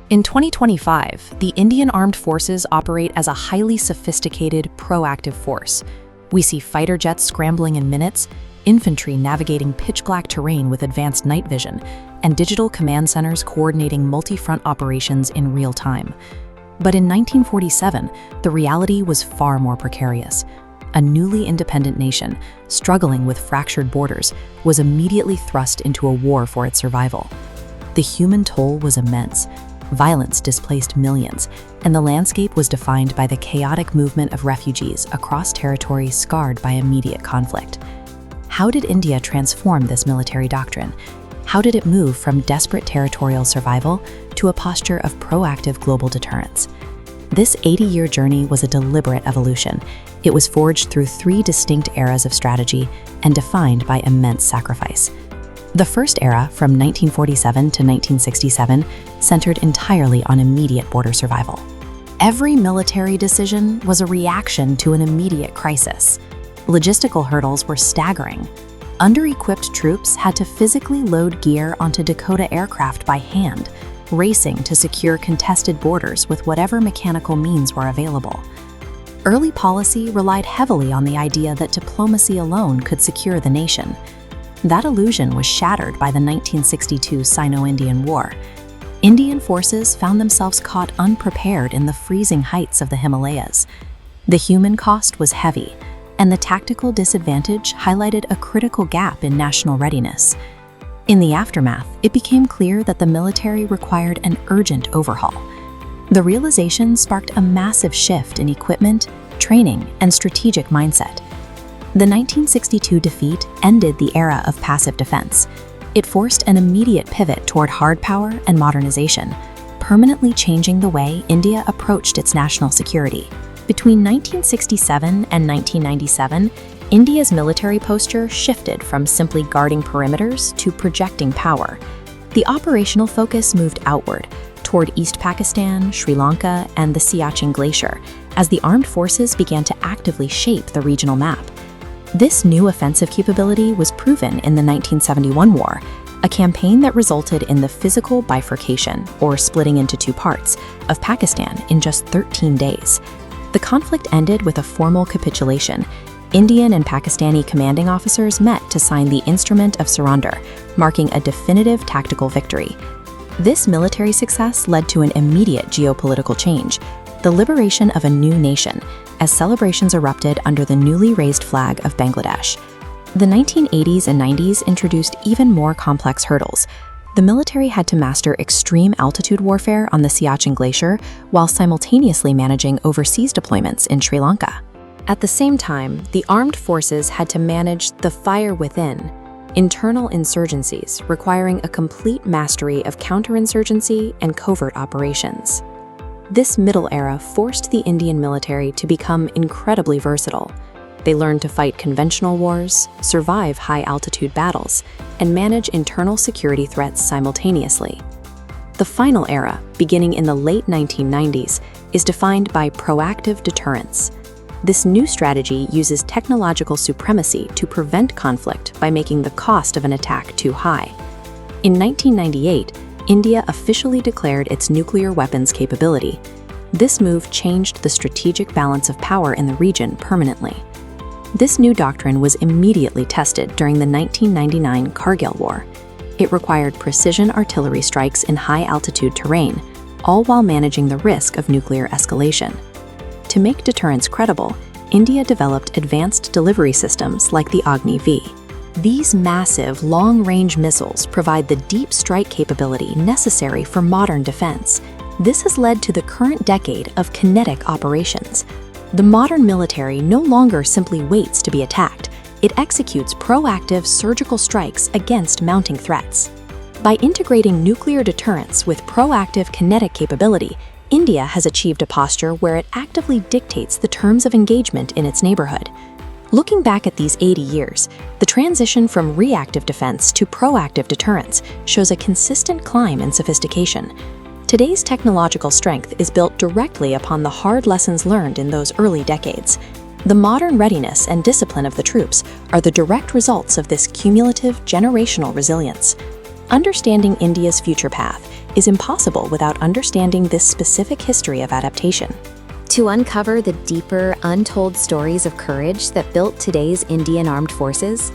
In 2025, the Indian Armed Forces operate as a highly sophisticated, proactive force. We see fighter jets scrambling in minutes, infantry navigating pitch-black terrain with advanced night vision, and digital command centers coordinating multi-front operations in real time. But in 1947, the reality was far more precarious. A newly independent nation, struggling with fractured borders, was immediately thrust into a war for its survival. The human toll was immense. Violence displaced millions, and the landscape was defined by the chaotic movement of refugees across territories scarred by immediate conflict. How did India transform this military doctrine? How did it move from desperate territorial survival to a posture of proactive global deterrence? This 80-year journey was a deliberate evolution. It was forged through 3 distinct eras of strategy and defined by immense sacrifice. The first era, from 1947 to 1967, centered entirely on immediate border survival. Every military decision was a reaction to an immediate crisis. Logistical hurdles were staggering. Under-equipped troops had to physically load gear onto Dakota aircraft by hand, racing to secure contested borders with whatever mechanical means were available. Early policy relied heavily on the idea that diplomacy alone could secure the nation. That illusion was shattered by the 1962 Sino-Indian War. Indian forces found themselves caught unprepared in the freezing heights of the Himalayas. The human cost was heavy, and the tactical disadvantage highlighted a critical gap in national readiness. In the aftermath, it became clear that the military required an urgent overhaul. The realization sparked a massive shift in equipment, training, and strategic mindset. The 1962 defeat ended the era of passive defense. It forced an immediate pivot toward hard power and modernization, permanently changing the way India approached its national security. Between 1967 and 1997, India's military posture shifted from simply guarding perimeters to projecting power. The operational focus moved outward, toward East Pakistan, Sri Lanka, and the Siachen Glacier, as the armed forces began to actively shape the regional map. This new offensive capability was proven in the 1971 war, a campaign that resulted in the physical bifurcation, or splitting into 2 parts, of Pakistan in just 13 days. The conflict ended with a formal capitulation. Indian and Pakistani commanding officers met to sign the Instrument of Surrender, marking a definitive tactical victory. This military success led to an immediate geopolitical change, the liberation of a new nation, as celebrations erupted under the newly raised flag of Bangladesh. The 1980s and 90s introduced even more complex hurdles. The military had to master extreme altitude warfare on the Siachen Glacier while simultaneously managing overseas deployments in Sri Lanka. At the same time, the armed forces had to manage the fire within, internal insurgencies requiring a complete mastery of counterinsurgency and covert operations. This middle era forced the Indian military to become incredibly versatile. They learned to fight conventional wars, survive high-altitude battles, and manage internal security threats simultaneously. The final era, beginning in the late 1990s, is defined by proactive deterrence. This new strategy uses technological supremacy to prevent conflict by making the cost of an attack too high. In 1998, India officially declared its nuclear weapons capability. This move changed the strategic balance of power in the region permanently. This new doctrine was immediately tested during the 1999 Kargil War. It required precision artillery strikes in high-altitude terrain, all while managing the risk of nuclear escalation. To make deterrence credible, India developed advanced delivery systems like the Agni-V. These massive, long-range missiles provide the deep strike capability necessary for modern defense. This has led to the current decade of kinetic operations. The modern military no longer simply waits to be attacked. It executes proactive surgical strikes against mounting threats. By integrating nuclear deterrence with proactive kinetic capability, India has achieved a posture where it actively dictates the terms of engagement in its neighborhood. Looking back at these 80 years, the transition from reactive defense to proactive deterrence shows a consistent climb in sophistication. Today's technological strength is built directly upon the hard lessons learned in those early decades. The modern readiness and discipline of the troops are the direct results of this cumulative generational resilience. Understanding India's future path is impossible without understanding this specific history of adaptation. To uncover the deeper, untold stories of courage that built today's Indian armed forces,